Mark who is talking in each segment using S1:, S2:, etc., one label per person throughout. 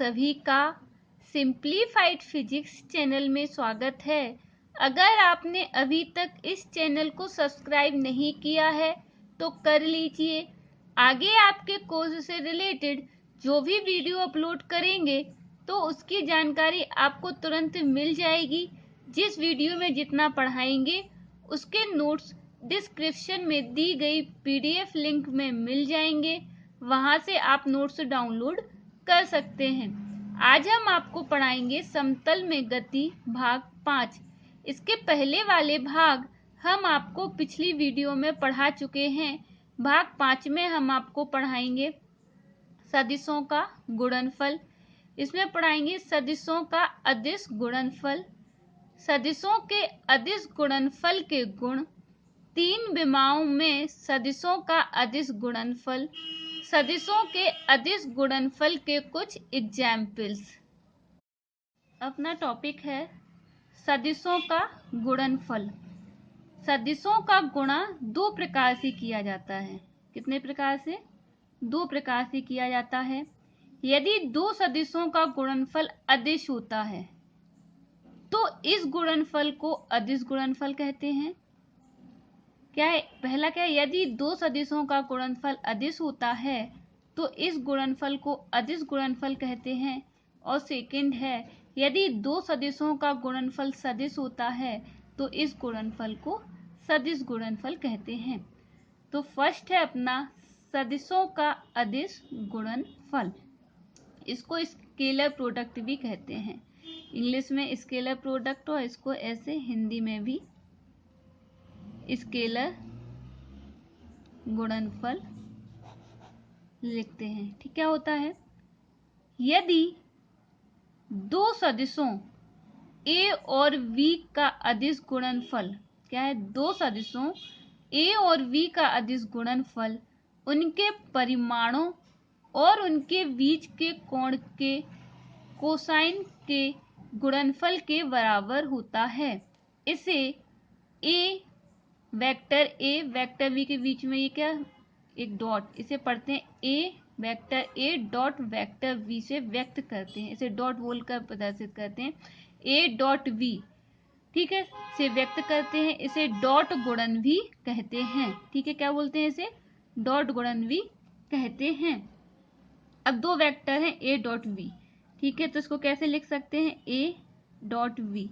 S1: सभी का simplified physics channel में स्वागत है। अगर आपने अभी तक इस चैनल को सब्सक्राइब नहीं किया है तो कर लीजिए। आगे आपके कोर्स से रिलेटेड जो भी वीडियो अपलोड करेंगे तो उसकी जानकारी आपको तुरंत मिल जाएगी। जिस वीडियो में जितना पढ़ाएंगे उसके नोट्स डिस्क्रिप्शन में दी गई PDF लिंक में मिल जाएंगे, वहां से आप नोट्स डाउनलोड कर सकते हैं। आज हम आपको पढ़ाएंगे समतल में गति भाग 5। इसके पहले वाले भाग हम आपको पिछली वीडियो में पढ़ा चुके हैं। भाग 5 में हम आपको पढ़ाएंगे सदिशों का गुणनफल। इसमें पढ़ाएंगे सदिशों का अदिश गुणनफल, सदिशों के अदिश गुणनफल के गुण, 3 विमाओं में सदिशों का अदिश गुणनफल, सदिशों के अदिश गुणनफल के कुछ एग्जाम्पल्स। अपना टॉपिक है सदिशों का गुणनफल। सदिशों का गुणा 2 प्रकार से किया जाता है। कितने प्रकार से? 2 प्रकार से किया जाता है। यदि 2 सदिशों का गुणनफल अदिश होता है तो इस गुणनफल को अदिश गुणनफल कहते हैं। क्या है? पहला क्या है? यदि 2 सदिशों का गुणनफल अदिश होता है तो इस गुणनफल को अदिश गुणनफल कहते हैं। और सेकंड है, यदि 2 सदिशों का गुणनफल सदिश होता है तो इस गुणनफल को सदिश गुणनफल कहते हैं। तो फर्स्ट है अपना सदिशों का अदिश गुणनफल। इसको स्केलर प्रोडक्ट भी कहते हैं। इंग्लिश में स्केलर प्रोडक्ट और इसको ऐसे हिंदी में भी स्केलर गुणनफल लिखते हैं। ठीक, क्या होता है? यदि 2 सदिशों a और v का अदिश गुणनफल, क्या है? 2 सदिशों a और v का अदिश गुणनफल उनके परिमाणों और उनके बीच के कोण के कोसाइन के गुणनफल के बराबर होता है, इसे a vector a vector v के बीच में ये क्या, एक डॉट, इसे पढ़ते हैं a vector a dot vector v से व्यक्त करते हैं। इसे डॉट बोलकर प्रदर्शित करते हैं, a डॉट v, ठीक है, से व्यक्त करते हैं। इसे डॉट गुणन भी कहते हैं। ठीक है, क्या बोलते हैं? इसे डॉट गुणन भी कहते हैं। अब 2 वेक्टर हैं a डॉट v, ठीक है, तो इसको कैसे लिख सकते हैं? a डॉट v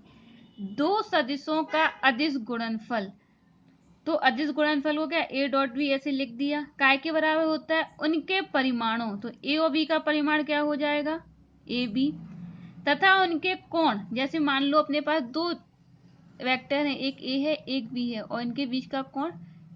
S1: 2 सदिशों का अदिश गुणनफल। तो अदिश गुणनफल को क्या, a डॉट v ऐसे लिख दिया। काय के बराबर होता है? उनके परिमाणों। तो a और b का परिमाण क्या हो जाएगा? ab। तथा उनके कोण, जैसे मान लो अपने पास 2 वेक्टर हैं, एक a है एक b है और इनके बीच का कोण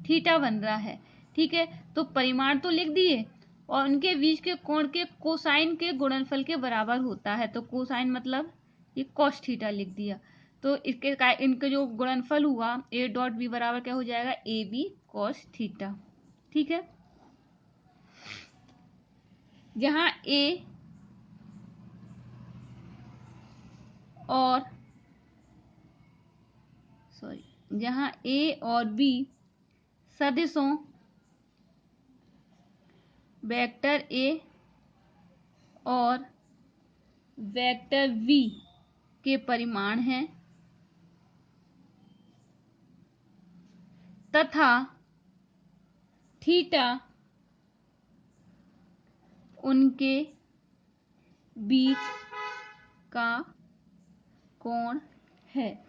S1: थीटा बन रहा है। ठीक है, तो परिमाण तो लिख दिए और उनके बीच के कोण के कोसाइन के गुणनफल के बराबर होता है। तो कोसाइन मतलब ये कॉस थीटा लिख दिया। तो इनके जो गुणनफल हुआ a डॉट b बराबर क्या हो जाएगा? A B cos theta. ठीक है, जहां a और b सदिशों वेक्टर a और वेक्टर v के परिमाण हैं तथा थीटा उनके बीच का कोण है।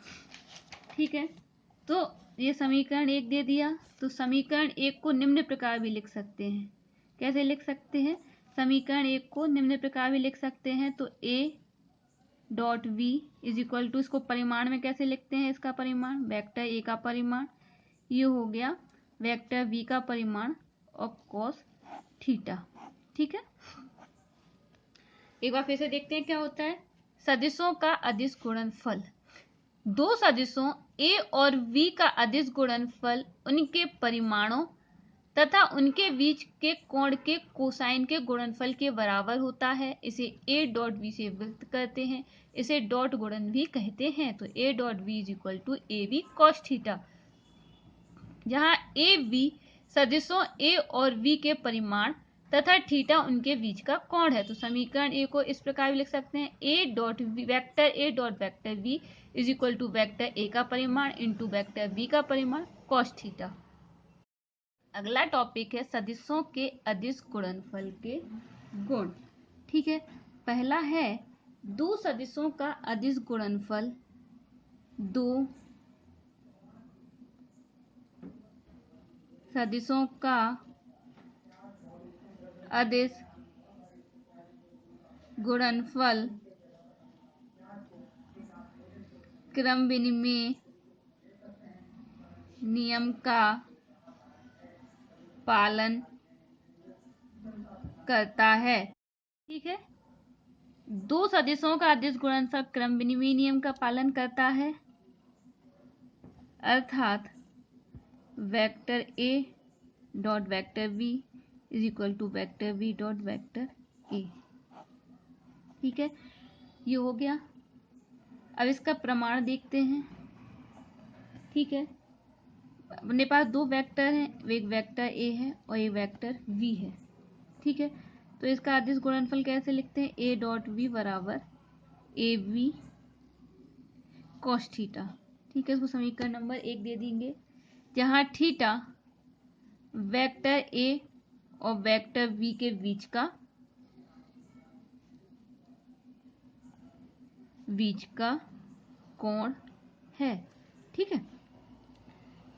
S1: ठीक है, तो ये समीकरण 1 दे दिया। तो समीकरण 1 को निम्न प्रकार भी लिख सकते हैं। कैसे लिख सकते हैं? समीकरण 1 को निम्न प्रकार भी लिख सकते हैं। तो a dot v is equal to, इसको परिमाण में कैसे लिखते हैं? इसका परिमाण वेक्टर a का परिमाण, ये हो गया वेक्टर v का परिमाण और कॉस थीटा। ठीक है, एक बार फिर से देखते हैं क्या होता है। सदिशों का अदिश गुणनफल। 2 सदिशों a और v का अदिश गुणनफल उनके परिमाणों तथा उनके बीच के कोण के कोसाइन के गुणनफल के बराबर होता है, इसे a डॉट v से व्यक्त करते हैं। इसे डॉट गुणन भी कहते हैं। तो a dot v is equal to A B cos theta, जहां a b सदिशों a और v के परिमाण तथा थीटा उनके बीच का कोण है। तो समीकरण ए को इस प्रकार भी लिख सकते हैं, A dot vector B is equal to vector A का परिमाण इंटू वेक्टर बी का परिमाण कॉस थीटा। अगला टॉपिक है सदिशों के अदिश गुणनफल के गुण। ठीक है, पहला है दो सदिशों का अदिश गुणनफल। दो सदिशों का अदिश गुणनफल क्रम विनिमय नियम का पालन करता है। ठीक है, दो सदिशों का अदिश गुणनफल क्रम विनिमय नियम का पालन करता है, अर्थात vector A dot vector B is equal to vector B dot vector A. ठीक है, ये हो गया। अब इसका प्रमाण देखते हैं। ठीक है, अपने पास दो वेक्टर हैं, एक वेक्टर ए है और एक वेक्टर वी है। ठीक है, तो इसका अदिश गुणनफल कैसे लिखते हैं, ए डॉट वी बराबर ए वी कॉस थीटा। ठीक है, इसको समीकरण नंबर 1 दे देंगे, जहां थीटा वेक्टर ए और वेक्टर वी के बीच का कोण है। ठीक है,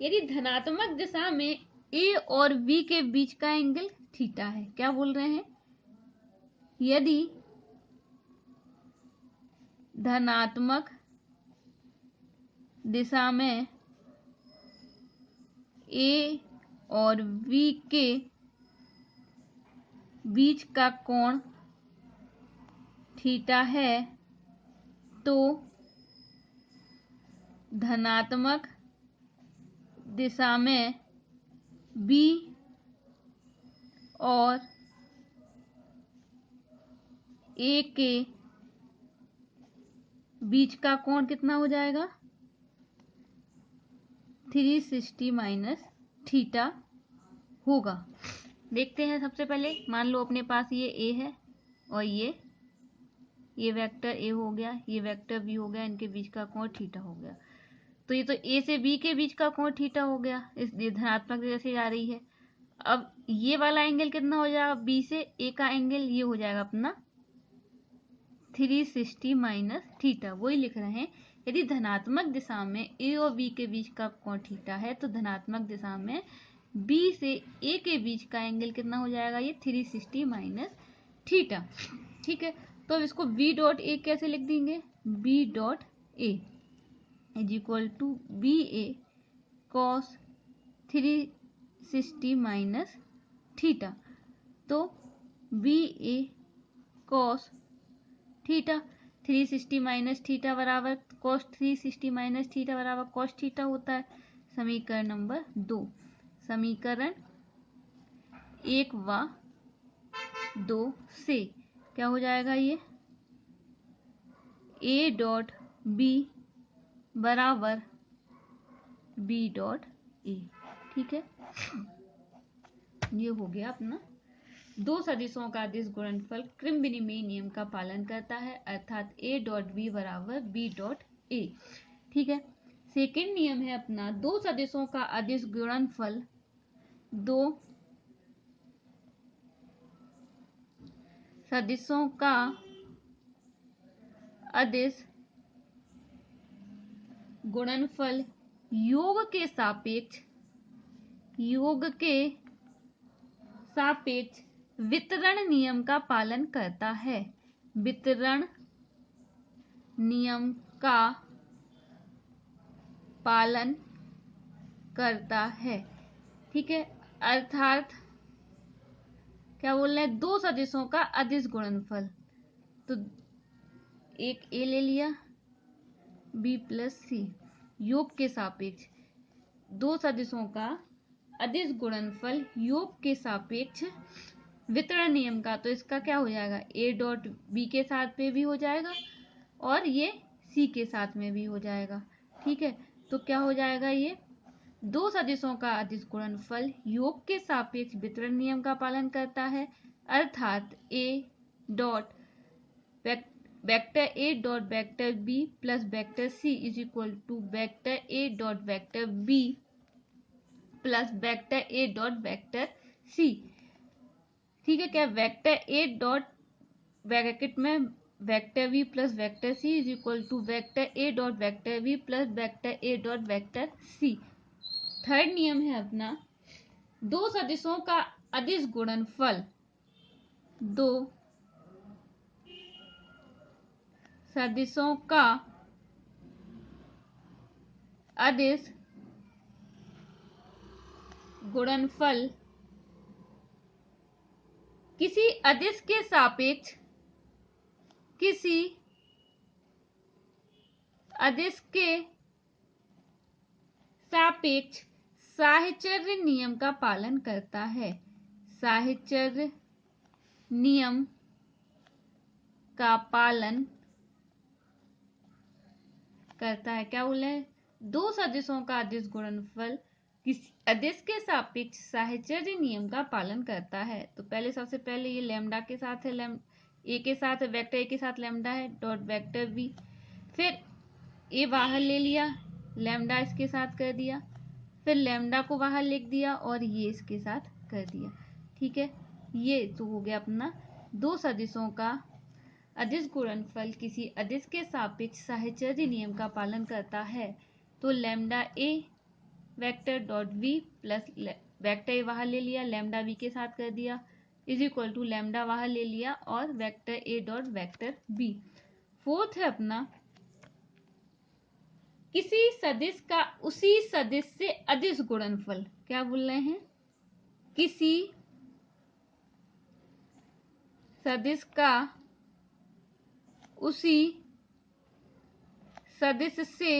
S1: यदि धनात्मक दिशा में ए और बी के बीच का एंगल थीटा है, क्या बोल रहे हैं, यदि धनात्मक दिशा में ए और बी के बीच का कोण थीटा है, तो धनात्मक दिशा में बी और ए के बीच का कोण कितना हो जाएगा, 360 माइनस थीटा होगा। देखते हैं, सबसे पहले मान लो अपने पास ये ए है और ये वेक्टर ए हो गया, ये वेक्टर बी हो गया, इनके बीच का कोण थीटा हो गया। तो ये तो ए से बी के बीच का कोण थीटा हो गया, इसलिए धनात्मक दिशा से जा रही है। अब ये वाला एंगल कितना हो जाएगा, बी से ए का एंगल ये हो जाएगा अपना 360 माइनस थीटा। वही लिख रहे हैं, यदि धनात्मक दिशा में ए और बी के बीच का कोण थीटा है, तो धनात्मक दिशा में बी से ए के बीच का एंगल कितना हो जाएगा, ये 360 माइनस थीटा। ठीक है, तो अब इसको बी डॉट ए कैसे लिख देंगे, B dot A is equal to B A cos 360 minus theta. तो B A cos theta 360 minus theta बराबर कॉस 360 माइनस थीटा बराबर कॉस थीटा होता है। समीकरण नंबर 2, समीकरण 1 व 2 से क्या हो जाएगा, ये ए डॉट बी बराबर बी डॉट ए। ठीक है, ये हो गया अपना दो सदिशों का अदिश गुणनफल क्रम विनिमय नियम का पालन करता है, अर्थात ए डॉट बी बराबर बी डॉट ए। ठीक है, सेकेंड नियम है अपना दो सदिशों का अदिश गुणनफल दो सदिशों का अदिश गुणनफल योग के सापेक्ष वितरण नियम का पालन करता है। वितरण नियम का पालन करता है। ठीक है, अर्थात क्या बोल रहे हैं, दो सदिशों का अदिश गुणनफल, तो एक ए ले लिया, बी प्लस सी, योग के सापेक्ष दो सदिशों का अदिश गुणनफल योग के सापेक्ष वितरण नियम का, तो इसका क्या हो जाएगा, ए डॉट बी के साथ में भी हो जाएगा और ये सी के साथ में भी हो जाएगा। ठीक है, तो क्या हो जाएगा, ये दो सदिशों का अदिश गुणनफल योग के सापेक्ष वितरण नियम का पालन करता है, अर्थात a dot vector a dot vector b plus vector c is equal to vector a dot vector b plus vector a dot vector c। ठीक है, क्या वेक्टर a डॉट ब्रैकेट में vector v plus vector c is equal to vector a dot vector v plus vector a dot vector c। Third नियम है अपना, दो सदिशों का अदिश गुणनफल, दो सदिशों का अदिश गुणनफल किसी अदिश के सापेक्ष किसी अदिश के सापेक्ष साहचर्य नियम का पालन करता है। साहचर्य नियम का पालन करता है। क्या बोले, दो सदिशों का अदिश गुणनफल किसी अदिश के सापेक्ष साहचर्य नियम का पालन करता है। तो पहले सबसे पहले ये लैम्डा के साथ है, ए के साथ है, वेक्टर ए के साथ लैम्डा है डॉट वेक्टर बी, फिर ए बाहर ले लिया, लैम्डा इसके साथ कर दिया, फिर लैम्डा को बाहर लिख दिया और ये इसके साथ कर दिया। ठीक है, ये तो हो गया अपना दो सदिशों का अदिश गुणनफल किसी अदिश के सापेक्ष साहचर्य नियम का पालन करता है। तो lambda A vector dot V plus vector A बाहर ले लिया, लैम्डा वी के साथ कर दिया इज इक्वल टू लैम्डा बाहर ले लिया और vector A dot vector B. Fourth है अपना, किसी सदिश का उसी सदिश से अदिश गुणनफल। क्या बोल रहे हैं, किसी सदिश का उसी सदिश से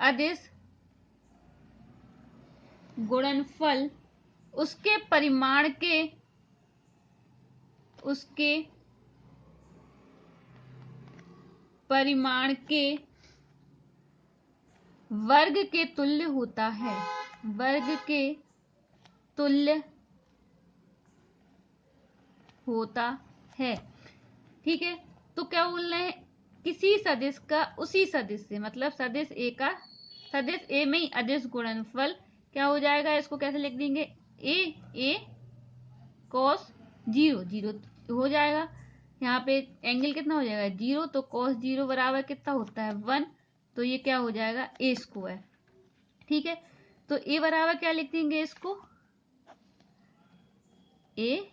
S1: अदिश गुणनफल उसके परिमाण के वर्ग के तुल्य होता है। वर्ग के तुल्य होता है। ठीक है, तो क्या बोल रहे हैं, किसी सदिश का उसी सदिश से, मतलब सदिश ए में ही अदिश गुणनफल क्या हो जाएगा, इसको कैसे लिख देंगे, ए कॉस जीरो, जीरो हो जाएगा, यहाँ पे एंगल कितना हो जाएगा 0, तो कॉस 0 बराबर कितना होता है 1, तो ये क्या हो जाएगा ए स्क्वायर। ठीक है, तो ए बराबर क्या लिख देंगे इसको, ए।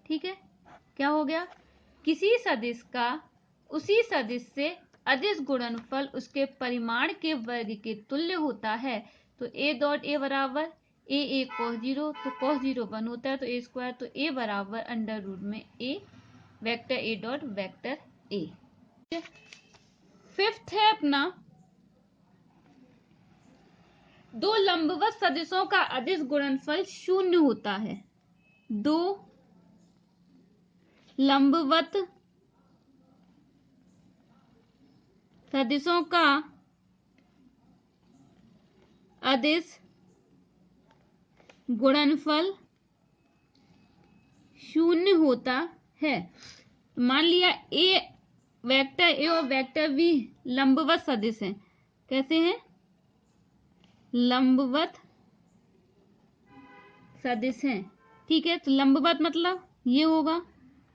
S1: ठीक है, क्या हो गया, किसी सदिश का उसी सदिश से अदिश गुणनफल उसके परिमाण के वर्ग के तुल्य होता है। तो ए डॉट ए बराबर ए कॉस 0, तो कॉस 0 1 होता है, तो ए स्क्वायर, तो ए बराबर अंडर रूट में A vector A dot vector A. Fifth है अपना, दो लंबवत सदिशों का अदिश गुणनफल 0 होता है। दो लंबवत सदिशों का अदिश गुणनफल 0 होता है। मान लिया ए वेक्टर ए और वेक्टर बी लंबवत सदिश हैं। कैसे हैं, लंबवत सदिश हैं। ठीक है, तो लंबवत मतलब ये होगा,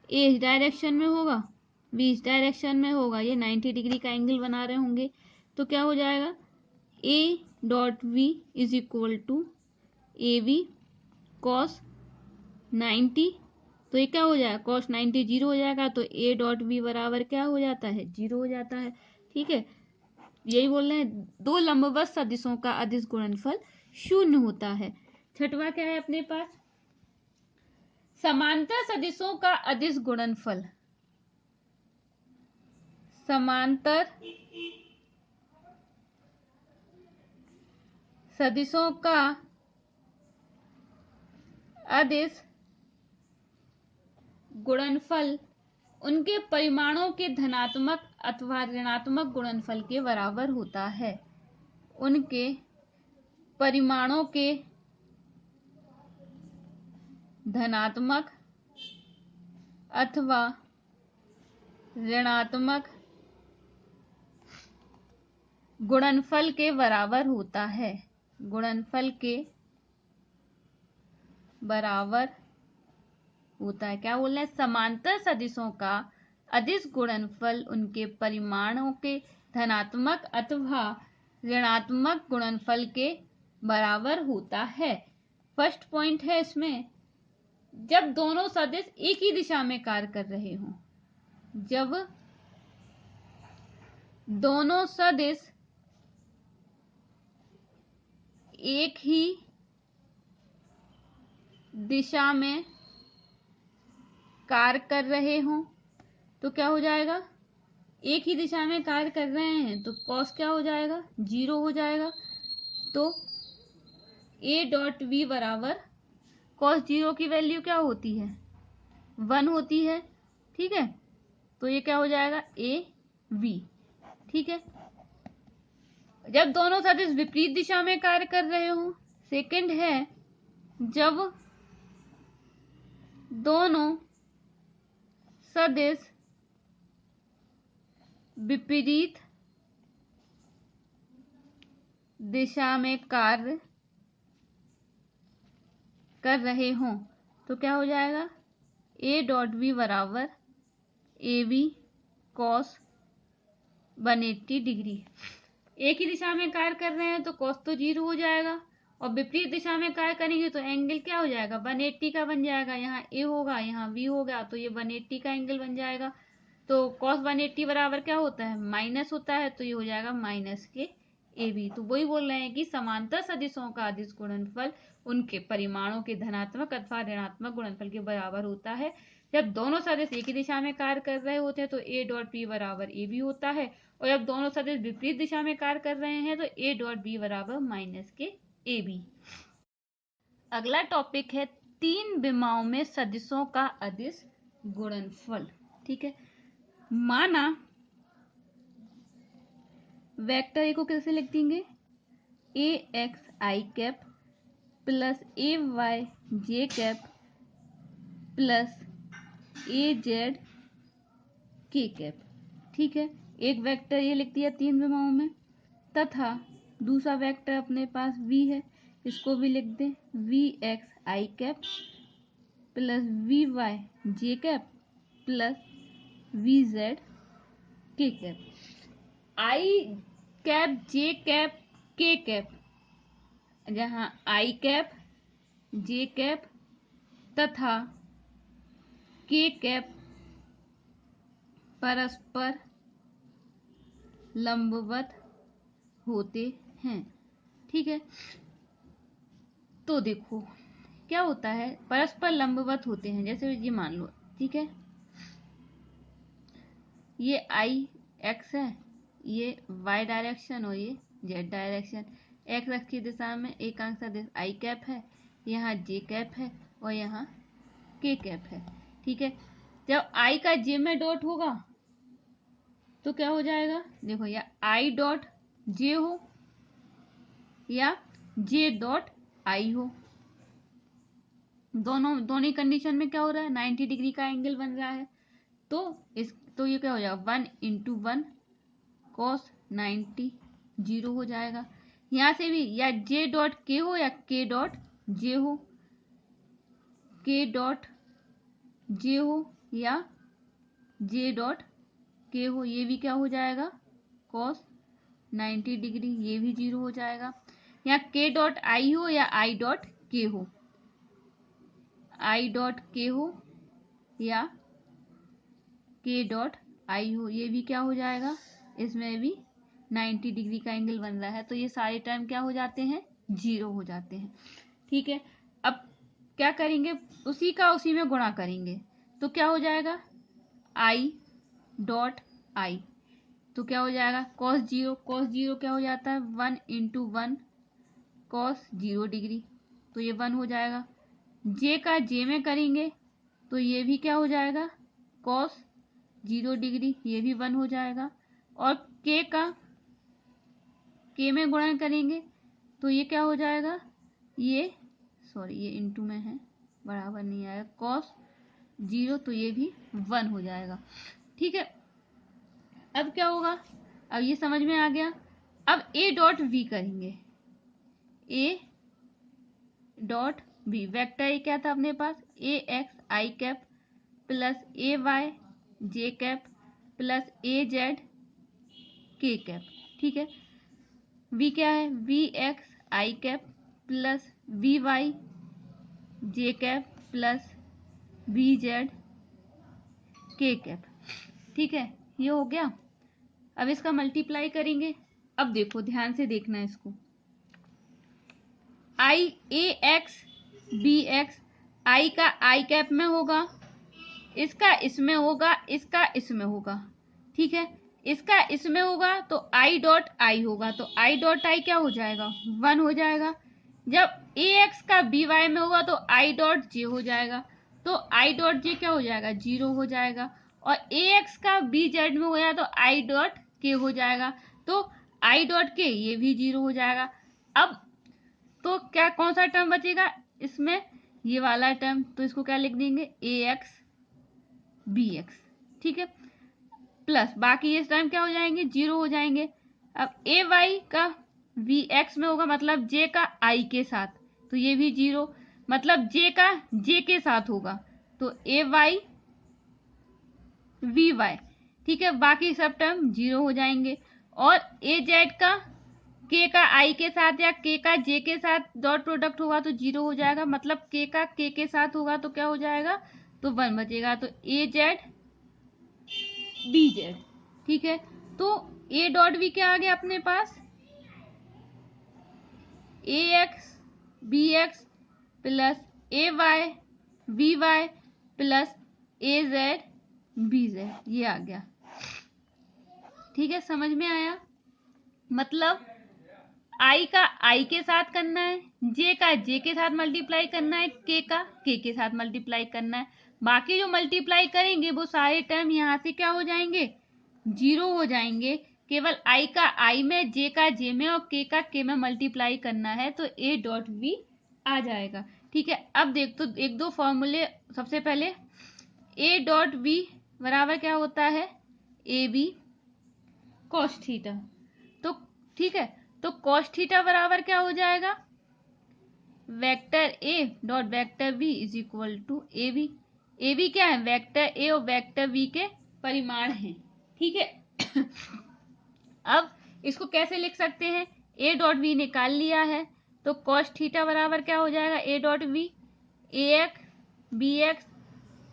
S1: ए इस डायरेक्शन में होगा, बी इस डायरेक्शन में होगा, ये 90 डिग्री का एंगल बना रहे होंगे, तो क्या हो जाएगा A dot V is equal to A V cos 90, तो ये क्या हो जाएगा कॉस 90 0 हो जाएगा, तो ए डॉट वी बराबर क्या हो जाता है 0 हो जाता है। ठीक है, यही बोल रहे हैं, दो लंबवत सदिशों का अदिश गुणनफल 0 होता है। छठवां क्या है अपने पास, समांतर सदिशों का अदिश गुणनफल। समांतर सदिशों का अदिश गुणनफल उनके परिमाणों के धनात्मक अथवा ऋणात्मक गुणनफल के बराबर होता है। उनके परिमाणों के धनात्मक अथवा ऋणात्मक गुणनफल के बराबर होता है। गुणनफल के बराबर होता है। क्या बोल रहे हैं? समांतर सदिशों का अदिश गुणनफल उनके परिमाणों के धनात्मक अथवा ऋणात्मक गुणनफल के बराबर होता है। फर्स्ट पॉइंट है इसमें, जब दोनों सदिश एक ही दिशा में कार्य कर रहे हों। जब दोनों सदिश एक ही दिशा में कार्य कर रहे हों तो क्या हो जाएगा? एक ही दिशा में कार्य कर रहे हैं तो कॉस क्या हो जाएगा? 0 हो जाएगा। तो ए डॉट वी बराबर कॉस 0 की वैल्यू क्या होती है? 1 होती है। ठीक है, तो ये क्या हो जाएगा? A V. ठीक है, जब दोनों सदिश विपरीत दिशा में कार्य कर रहे हों। सेकंड है, जब दोनों सदिश विपरीत दिशा में कार्य कर रहे हों तो क्या हो जाएगा? ए डॉट बी बराबर ए बी कॉस 180 डिग्री। एक ही दिशा में कार्य कर रहे हैं तो कॉस तो 0 हो जाएगा, और विपरीत दिशा में कार्य करेंगे तो एंगल क्या हो जाएगा? 180 का बन जाएगा। यहाँ ए होगा, यहाँ बी होगा, तो ये 180 का एंगल बन जाएगा। तो कॉस 180 बराबर क्या होता है? माइनस होता है, तो ये हो जाएगा माइनस के ए बी। तो वही बोल रहे हैं कि समांतर सदिशों का अदिश गुणनफल उनके परिमाणों के धनात्मक अथवा ऋणात्मक गुणनफल के बराबर होता है। जब दोनों सदिश एक ही दिशा में कार्य कर रहे होते हैं तो ए डॉट पी बराबर ए बी होता है, और जब दोनों सदिश विपरीत दिशा में कार्य कर रहे हैं तो ए डॉट बी बराबर माइनस के ए बी। अगला टॉपिक है 3 विमाओं में सदिशों का अदिश गुणनफल। ठीक है, माना वेक्टर ए को कैसे लिख देंगे? ए X I cap plus A Y J cap plus A Z K cap. ठीक है, एक वेक्टर ये लिख दिया 3 विमाओं में, तथा दूसरा वेक्टर अपने पास v है, इसको भी लिख दें V X I cap plus V Y J cap plus V Z K cap. I cap J cap K cap, जहाँ आई कैप जे कैप तथा के कैप परस्पर लंबवत होते हैं। ठीक है, तो देखो क्या होता है, परस्पर लंबवत होते हैं। जैसे ये मान लो, ठीक है, ये आई एक्स है, ये वाई डायरेक्शन और ये जेड डायरेक्शन। एक्स एक्स की दिशा में एकांक सदिश आई कैप है, यहाँ जे कैप है और यहाँ के कैप है। ठीक है, जब आई का जे में डॉट होगा तो क्या हो जाएगा? देखो, या आई डॉट जे हो या जे डॉट आई हो, दोनों कंडीशन में क्या हो रहा है? 90 डिग्री का एंगल बन रहा है। तो ये क्या हो जाएगा? 1 इंटू 1 कॉस 90 0 हो जाएगा। यहाँ से भी या जे डॉट के हो या के डॉट जे हो, के डॉट जे हो या जे डॉट के हो, ये भी क्या हो जाएगा? कॉस 90 डिग्री, ये भी 0 हो जाएगा। यहाँ के डॉट आई हो या आई डॉट के हो, आई डॉट के हो या के डॉट आई हो, ये भी क्या हो जाएगा? इसमें भी 90 डिग्री का एंगल बन रहा है, तो ये सारे टर्म क्या हो जाते हैं? 0 हो जाते हैं। ठीक है, अब क्या करेंगे? उसी का उसी में गुणा करेंगे तो क्या हो जाएगा? आई डॉट आई, तो क्या हो जाएगा? कॉस 0, कॉस 0 क्या हो जाता है? 1 इंटू 1 कॉस 0 डिग्री, तो ये 1 हो जाएगा। जे का जे में करेंगे तो ये भी क्या हो जाएगा? कॉस 0 डिग्री, ये भी 1 हो जाएगा। और के का के में गुणा करेंगे तो ये क्या हो जाएगा? ये सॉरी, ये इंटू में है, बराबर नहीं आएगा, कॉस 0 तो ये भी 1 हो जाएगा। ठीक है, अब क्या होगा, अब ये समझ में आ गया। अब a डॉट v करेंगे, a डॉट v वेक्टर ये क्या था अपने पास, A X I cap plus A Y J cap plus A Z K cap. ठीक है, v क्या है, V X I cap plus V Y J cap plus V Z K cap. ठीक है, ये हो गया। अब इसका मल्टीप्लाई करेंगे। अब देखो, ध्यान से देखना है इसको, आई ए एक्स बी एक्स, आई का आई कैप में होगा, इसका इसमें होगा, इसका इसमें होगा। ठीक है, इसका इसमें होगा तो आई डॉट आई होगा, तो आई डॉट आई क्या हो जाएगा, 1 हो जाएगा। जब ए एक्स का बी वाई में होगा तो आई डॉट जे हो जाएगा, तो आई डॉट जे क्या हो जाएगा, 0 हो जाएगा। और ए एक्स का बी जेड में होगा तो आई डॉट के हो जाएगा, तो आई डॉट के ये भी 0 हो जाएगा। अब तो क्या कौन सा टर्म बचेगा इसमें, ये वाला टर्म, तो इसको क्या लिख देंगे, ए एक्स बी एक्स। ठीक है, प्लस बाकी ये टर्म क्या हो जाएंगे, 0 हो जाएंगे। अब ए वाई का वी एक्स में होगा, मतलब जे का आई के साथ, तो ये भी 0, मतलब जे का जे के साथ होगा, तो ए वाई वी वाई। ठीक है, बाकी सब टर्म 0 हो जाएंगे। और ए जेड का के का आई के साथ या के का जे के साथ डॉट प्रोडक्ट होगा तो 0 हो जाएगा, मतलब के का के साथ होगा तो क्या हो जाएगा, तो 1 बचेगा, तो ए जेड बी जेड। ठीक है, तो ए डॉट बी क्या आ गया अपने पास, A X B X plus A Y we Y plus A Z B Z, ये आ गया। ठीक है, समझ में आया, मतलब आई का आई के साथ करना है, जे का जे के साथ मल्टीप्लाई करना है, के का के साथ मल्टीप्लाई करना है। बाकी जो मल्टीप्लाई करेंगे वो सारे टर्म यहाँ से क्या हो जाएंगे, 0 हो जाएंगे। केवल आई का आई में, जे का जे में और के का के में मल्टीप्लाई करना है, तो ए डॉट वी आ जाएगा। ठीक है, अब देख तो एक दो फॉर्मूले, सबसे पहले ए डॉट वी बराबर क्या होता है, ए बी कॉस थीटा। तो ठीक है, तो कॉस थीटा बराबर क्या हो जाएगा, vector A dot vector B is equal to A B. A B क्या है, वेक्टर ए और वेक्टर बी के परिमाण हैं। ठीक है अब इसको कैसे लिख सकते हैं, ए डॉट बी निकाल लिया है, तो कॉस थीटा बराबर क्या हो जाएगा, A dot B A X B X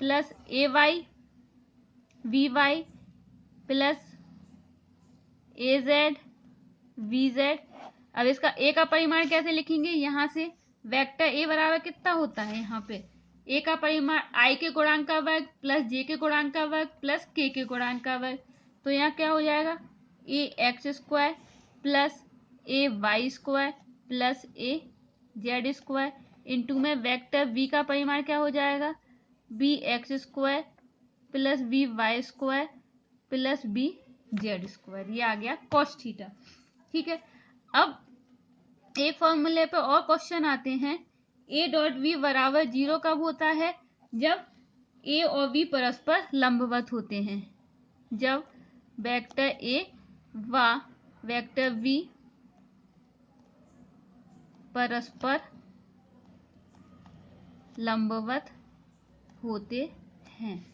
S1: plus A Y we Y plus A Z V Z. अब इसका ए का परिमाण कैसे लिखेंगे, यहाँ से वेक्टर ए बराबर कितना होता है, यहाँ पे ए का परिमाण आई के गुणांक का वर्ग प्लस जे के गुणांक का वर्ग प्लस के गुणांक का वर्ग, तो यहाँ क्या हो जाएगा, A X square plus A Y square plus A Z square into में वेक्टर बी का परिमाण क्या हो जाएगा, B X square plus B Y square plus B Z square, ये आ गया कॉस थीटा। ठीक है, अब एक फॉर्मूले पे और क्वेश्चन आते हैं, ए डॉट बी बराबर 0 कब होता है, जब ए और बी परस्पर लंबवत होते हैं, जब वेक्टर ए व वेक्टर बी परस्पर लंबवत होते हैं।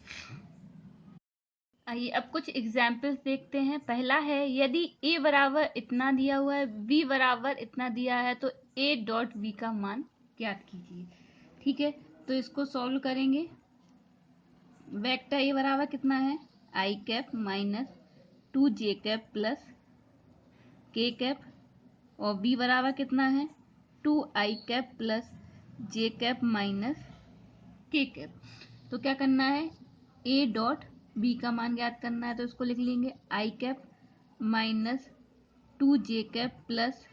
S1: आइए अब कुछ एग्जाम्पल्स देखते हैं। पहला है, यदि a बराबर इतना दिया हुआ है, b बराबर इतना दिया है, तो a डॉट b का मान ज्ञात कीजिए। ठीक है, तो इसको सॉल्व करेंगे। वेक्टर a बराबर कितना है, i cap minus 2j cap plus k cap, और b बराबर कितना है, 2i cap plus j cap minus k cap. तो क्या करना है, a डॉट b का मान ज्ञात करना है, तो इसको लिख लेंगे i cap minus 2j cap plus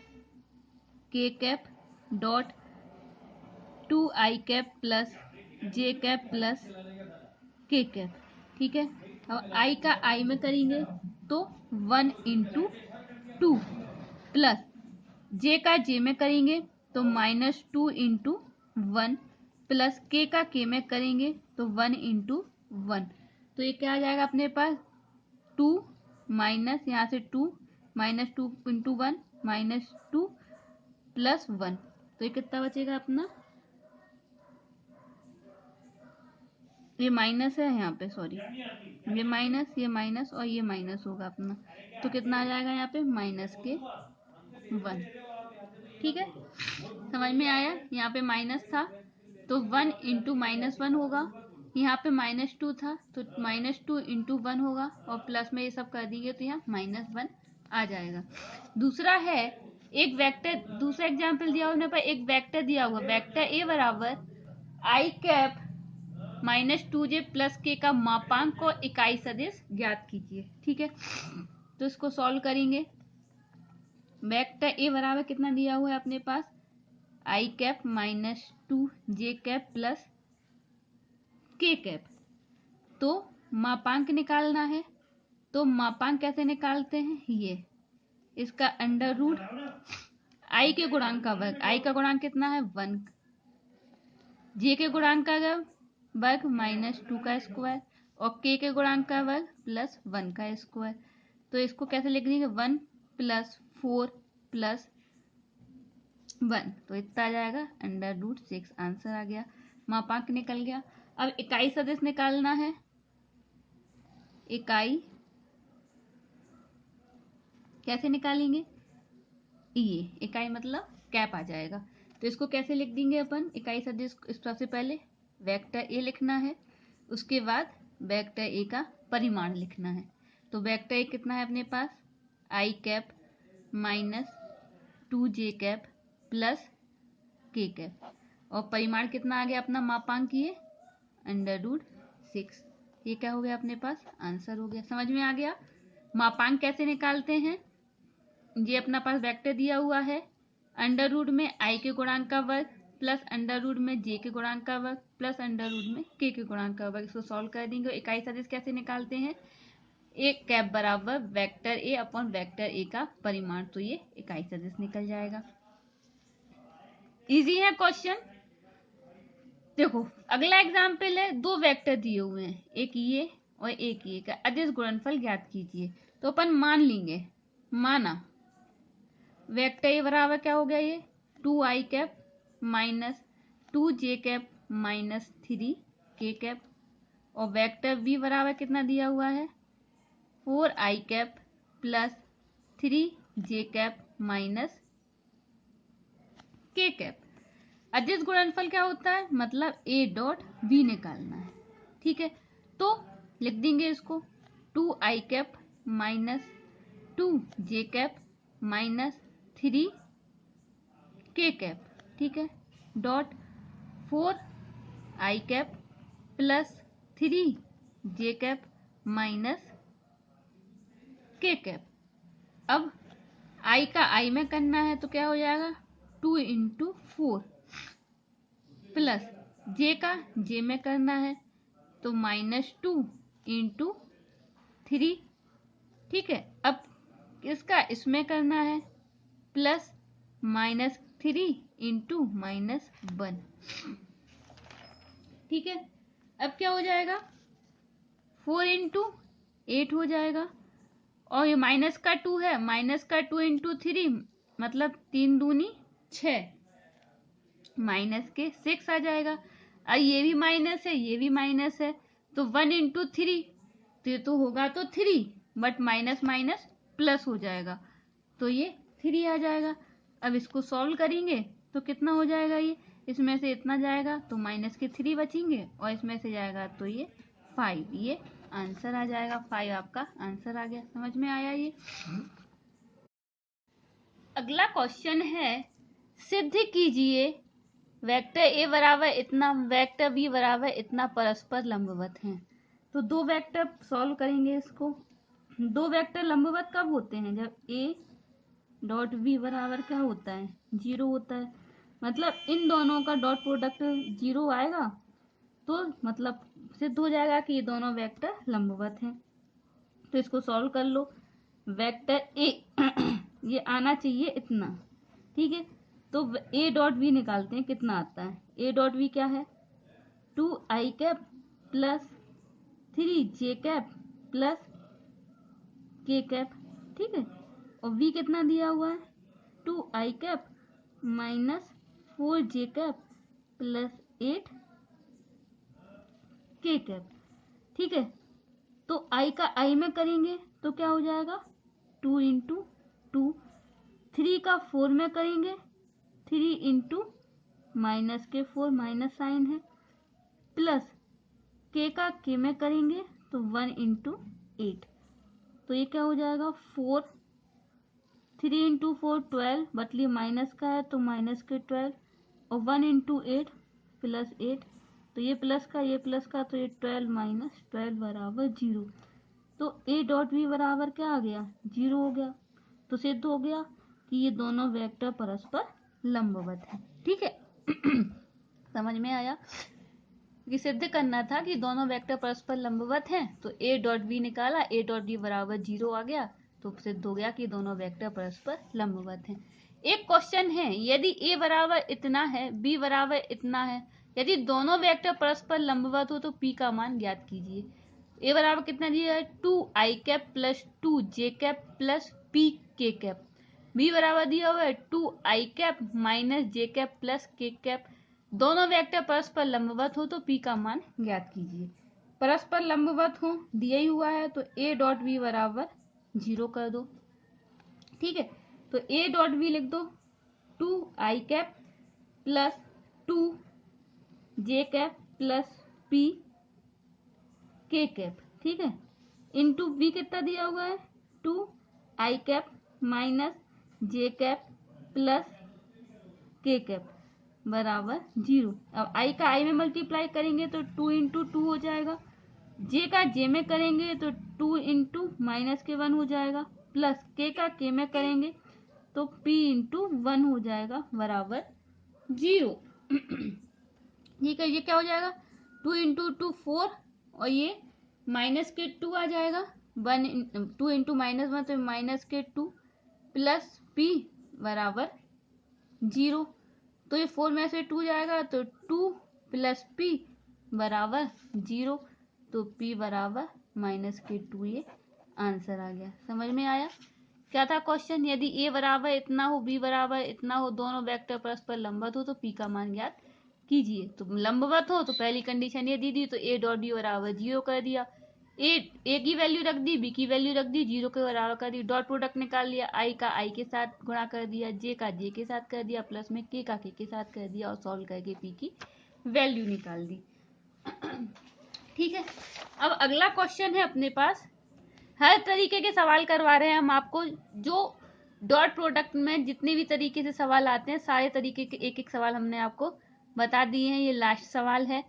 S1: k cap dot 2i cap plus j cap plus k cap. ठीक है, अब i का i में करेंगे तो 1 इंटू 2 प्लस j का j में करेंगे तो -2 इंटू 1 प्लस के का के में करेंगे तो 1 इंटू 1, तो ये क्या आ जाएगा अपने पास 2 माइनस यहाँ से 2 माइनस 2 इंटू 1 माइनस 2 प्लस 1, तो ये कितना बचेगा अपना, ये माइनस है यहाँ पे, सॉरी ये माइनस और ये माइनस होगा अपना, तो कितना आ जाएगा यहाँ पे माइनस के 1। ठीक है, समझ में आया। यहाँ पे माइनस था तो 1 इंटू -1 होगा, यहाँ पे -2 था तो -2 इंटू 1 होगा, और प्लस में ये सब कर देंगे तो यहाँ -1 आ जाएगा। दूसरा है एक वेक्टर, दूसरा एग्जाम्पल दिया हुआ मेरे पास, एक वेक्टर दिया हुआ, वेक्टर ए बराबर आई कैप -2j प्लस के का मापांक और इकाई सदिश ज्ञात कीजिए। ठीक है, तो इसको सॉल्व करेंगे। वेक्टर ए बराबर कितना दिया हुआ है अपने पास, आई कैप -2j कैप प्लस के कैप, तो मापांक निकालना है, तो मापांक कैसे निकालते हैं, ये इसका अंडर रूट आई के गुणांक का वर्ग, आई का गुणांक कितना है 1, जे के गुणांक का वर्ग -2 का स्क्वायर और के गुणांक का वर्ग +1 का स्क्वायर, तो इसको कैसे लिख देंगे 1 + 4 + 1, तो इतना आ जाएगा √6, आंसर आ गया, मापांक निकल गया। अब इकाई सदिश निकालना है, इकाई कैसे निकालेंगे, ये इकाई मतलब कैप आ जाएगा, तो इसको कैसे लिख देंगे अपन इकाई सदिश, सबसे पहले वेक्टर ए लिखना है, उसके बाद वेक्टर ए का परिमाण लिखना है, तो वेक्टर ए कितना है अपने पास आई कैप -2j कैप प्लस के कैप, और परिमाण कितना आ गया अपना मापांक ये √6, ये क्या हो गया अपने पास आंसर हो गया। समझ में आ गया। मापांक कैसे निकालते हैं, ये अपना पास वेक्टर दिया हुआ है, अंडर रूट में आई के गुणांक का वर्ग प्लस अंडर रूट में जे के गुणांक का वर्ग प्लस अंडर रूट में के गुणांक का वर्ग, इसको सॉल्व कर देंगे। इकाई सदिश कैसे निकालते हैं, एक कैप बराबर vector A upon vector A का परिमाण, तो ये इकाई सदिश निकल जाएगा। इजी है क्वेश्चन। देखो अगला एग्जाम्पल है, दो वेक्टर दिए हुए हैं, एक ये और एक ये का अदिश गुणनफल ज्ञात कीजिए, तो अपन मान लेंगे, माना वेक्टर ए बराबर क्या हो गया, ये 2i कैप -2j कैप -3 के कैप, और वेक्टर बी बराबर कितना दिया हुआ है 4i cap +3j cap K cap. अदिश गुणनफल क्या होता है, मतलब a डॉट b निकालना है। ठीक है, तो लिख देंगे इसको 2i कैप -2j कैप -3 के कैप, ठीक है, dot 4i cap +3j cap K cap. अब i का i में करना है तो क्या हो जाएगा 2 इंटू 4 प्लस j का j में करना है तो -2 इंटू 3। ठीक है, अब इसका इसमें करना है प्लस -3 इंटू -1। ठीक है, अब क्या हो जाएगा 4 इंटू 8 हो जाएगा, और ये माइनस का 2 है, माइनस का 2 इंटू 3 मतलब 3 दूनी 6, माइनस के 6 आ जाएगा। अब ये भी माइनस है, ये भी माइनस है, तो 1 इंटू 3 तो होगा तो 3, बट माइनस माइनस प्लस हो जाएगा, तो ये 3 आ जाएगा। अब इसको सॉल्व करेंगे तो कितना हो जाएगा, ये इसमें से इतना जाएगा तो माइनस के 3 बचेंगे, और इसमें से जाएगा तो ये 5, ये आंसर आ जाएगा, 5 आपका आंसर आ गया। समझ में आया ये। अगला क्वेश्चन है, सिद्ध कीजिए वेक्टर ए बराबर इतना वेक्टर बी बराबर इतना परस्पर लंबवत हैं। तो दो वेक्टर सॉल्व करेंगे इसको। दो वेक्टर लंबवत कब होते हैं, जब ए डॉट बी बराबर क्या होता है 0 होता है, मतलब इन दोनों का डॉट प्रोडक्ट 0 आएगा तो मतलब सिद्ध हो जाएगा कि ये दोनों वेक्टर लंबवत हैं। तो इसको सॉल्व कर लो। वेक्टर ए ये आना चाहिए इतना, ठीक है, तो ए डॉट बी निकालते हैं, कितना आता है, ए डॉट बी क्या है 2i plus 3j plus k, ठीक है। और v कितना दिया हुआ है, 2i minus 4j plus 8k, ठीक है। तो i का i में करेंगे तो क्या हो जाएगा, 2 इंटू 2, 3 का 4 में करेंगे, 3 इंटू माइनस के 4 माइनस साइन है, प्लस k का k में करेंगे तो 1 इंटू 8, तो ये क्या हो जाएगा 4, 3 इंटू 4 12, बटली माइनस का है तो माइनस के 12, और 1 इंटू 8 प्लस 8, तो ये प्लस का ये प्लस का, तो ये 12 माइनस 12 बराबर 0। तो a डॉट v बराबर क्या आ गया, 0 हो गया। तो सिद्ध हो गया कि ये दोनों वेक्टर परस्पर लंबवत है, ठीक है। समझ में आया कि सिद्ध करना था कि दोनों वेक्टर परस्पर लंबवत हैं, तो a डॉट v निकाला, a डॉट v बराबर 0 आ गया, तो सिद्ध हो गया कि दोनों वेक्टर परस्पर लंबवत हैं। एक क्वेश्चन है, यदि a बराबर इतना है, b बराबर इतना है, यदि दोनों वेक्टर परस्पर लंबवत हो तो p का मान ज्ञात कीजिए। a बराबर कितना दिया है, 2i plus 2j plus pk, b बराबर दिया हुआ है 2i minus j plus k। दोनों वेक्टर परस्पर लंबवत हो तो p का मान ज्ञात कीजिए। परस्पर लंबवत हो दिया ही हुआ है तो a डॉट v बराबर 0 कर दो, ठीक है। तो a डॉट v लिख दो 2i plus 2j plus pk, ठीक है, इंटू v कितना दिया हुआ है, 2i minus j plus k बराबर 0। अब i का i में मल्टीप्लाई करेंगे तो 2 इंटू 2 हो जाएगा, j का j में करेंगे तो 2 इंटू माइनस के 1 हो जाएगा, प्लस k का k में करेंगे तो p इंटू 1 हो जाएगा बराबर 0। ठीक है, ये क्या हो जाएगा, 2 इंटू 2 4, और ये माइनस के 2 आ जाएगा, 2 इंटू माइनस 1 तो माइनस के 2 प्लस p बराबर 0। तो ये 4 में से 2 जाएगा तो 2 प्लस p बराबर 0, तो p बराबर माइनस के 2, ये आंसर आ गया। समझ में आया क्या था क्वेश्चन, यदि a बराबर इतना हो, b बराबर इतना हो, दोनों वेक्टर परस्पर लंबवत हो तो p का मान ज्ञात कीजिए। तो लंबवत हो तो पहली कंडीशन ये दी तो a डॉट b बराबर 0 कर दिया, a की वैल्यू रख दी, b की वैल्यू रख दी, 0 के बराबर कर दी, डॉट प्रोडक्ट निकाल लिया, i का i के साथ गुणा कर दिया, j का j के साथ कर दिया, प्लस में k का k के साथ कर दिया, और सॉल्व करके p की वैल्यू निकाल दी। ठीक है, अब अगला क्वेश्चन है अपने पास, हर तरीके के सवाल करवा रहे हैं हम आपको, जो डॉट प्रोडक्ट में जितने भी तरीके से सवाल आते हैं सारे तरीके के एक एक सवाल हमने आपको बता दिए हैं। ये लास्ट सवाल है,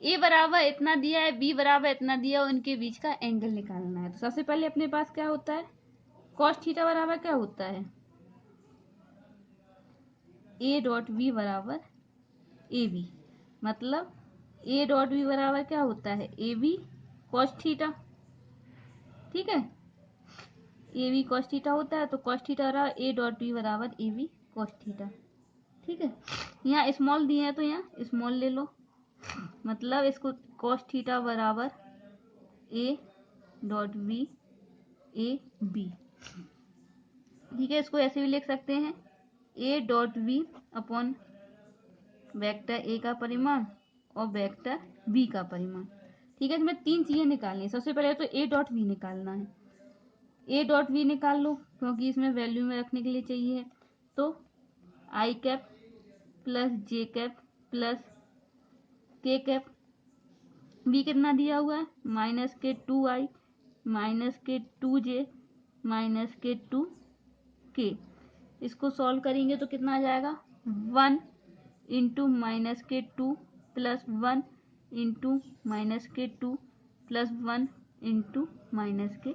S1: a बराबर इतना दिया है, b बराबर इतना दिया है, उनके बीच का एंगल निकालना है। तो सबसे पहले अपने पास क्या होता है, cos थीटा बराबर क्या होता है, a डॉट b बराबर ab, मतलब a डॉट b बराबर क्या होता है, ab cos थीटा, ठीक है, ए बी कॉस थीटा होता है, तो कॉस थीटा रहा a डॉट b बराबर ए बी कॉस थीटा, ठीक है। यहाँ स्मॉल दिए हैं तो यहाँ स्मॉल ले लो, मतलब इसको कॉस थीटा बराबर a dot b A B, ठीक है। इसको ऐसे भी लिख सकते हैं a dot b upon vector a का परिमाण और वेक्टर b का परिमाण, ठीक है। इसमें तीन चीजें निकालनी है। सबसे पहले तो a डॉट b निकालना है, a डॉट v निकाल लो क्योंकि इसमें वैल्यू में रखने के लिए चाहिए। तो i plus j plus k, b कितना दिया हुआ है, माइनस के 2i माइनस के 2j माइनस के 2k। इसको सॉल्व करेंगे तो कितना आ जाएगा, 1 इंटू माइनस के 2 प्लस 1 इंटू माइनस के 2 प्लस 1 इंटू माइनस के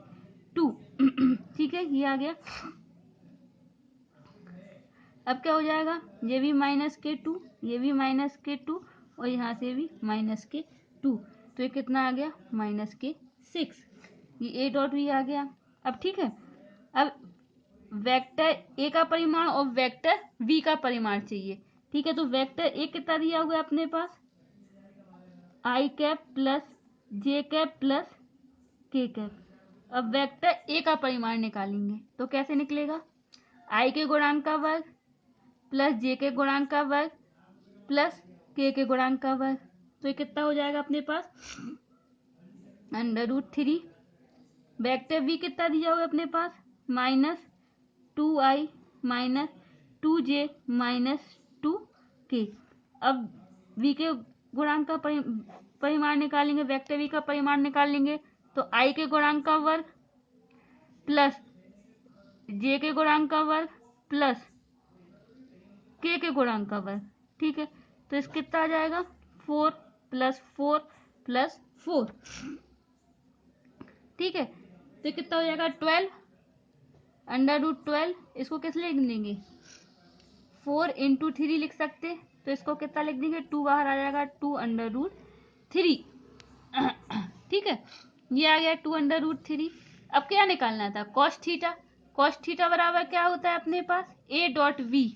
S1: 2। ठीक है, ये आ गया। अब क्या हो जाएगा, ये भी माइनस के 2, ये भी माइनस के 2, और यहाँ से भी माइनस के 2, तो ये कितना आ गया, माइनस के 6। ये a डॉट भी आ गया। अब ठीक है, अब वेक्टर a का परिमाण और वेक्टर v का परिमाण चाहिए, ठीक है। तो वेक्टर a कितना दिया हुआ है अपने पास, आई कैप प्लस जे कैप प्लस के कैप। अब वेक्टर ए का परिमाण निकालेंगे तो कैसे निकलेगा? आई के गुणांक का वर्ग प्लस जे के गुणांक का वर्ग प्लस के गुणांक का वर्ग। तो ये कितना हो जाएगा अपने पास? √3। वेक्टर वी कितना दिया हुआ अपने पास? -2i minus 2j minus 2k। अब वी के गुणांक का परिमाण निकालेंगे, वेक्टर वी का परिमाण निकालेंगे तो आई के गुणांक का वर्ग प्लस जे के गुणांक का वर्ग प्लस के गुणांक का वर्ग। ठीक है, तो इस कितना आ जाएगा? 4 + 4 + 4। ठीक है, तो कितना हो जाएगा? 12 √12। इसको किस लिख देंगे? 4 × 3 लिख सकते, तो इसको कितना लिख देंगे? 2 बाहर आ जाएगा, 2 √3। ठीक है, ये आ गया 2 √3। अब क्या निकालना था? Cos theta. कॉस थीटा बराबर क्या होता है अपने पास? a.v।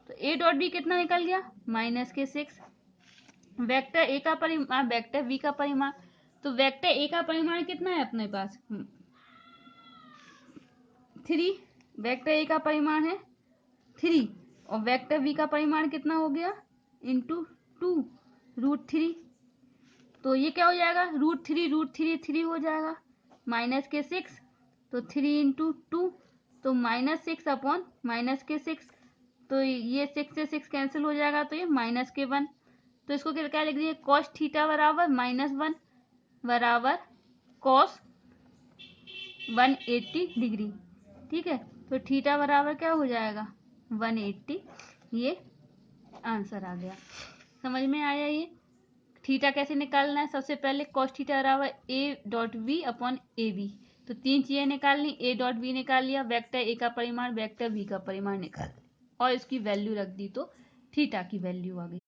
S1: तो a.v कितना निकल गया? -6। वेक्टर ए का परिमाण, वेक्टर वी का परिमाण, तो वेक्टर ए का परिमाण कितना है अपने पास? 3। वेक्टर ए का परिमाण है 3 और वेक्टर वी का परिमाण कितना हो गया? × 2 √3। तो ये क्या हो जाएगा? √3 3 हो जाएगा, -6 तो 3 × 2 तो -6/-6। तो ये 6 से 6 कैंसिल हो जाएगा, तो ये -1। तो इसको क्या लिख दिए? कॉस थीटा बराबर -1 बराबर कॉस 180°। ठीक है, तो थीटा बराबर क्या हो जाएगा? 180। ये आंसर आ गया। समझ में आया? ये थीटा कैसे निकालना है? सबसे पहले कॉस थीटा बराबर a.v/ab। तो 3 चीजें निकालनी, a.v निकाल लिया, वेक्टर ए का परिमाण, वेक्टर वी का परिमाण निकाल लिया और इसकी वैल्यू रख दी तो थीटा की वैल्यू आ गई।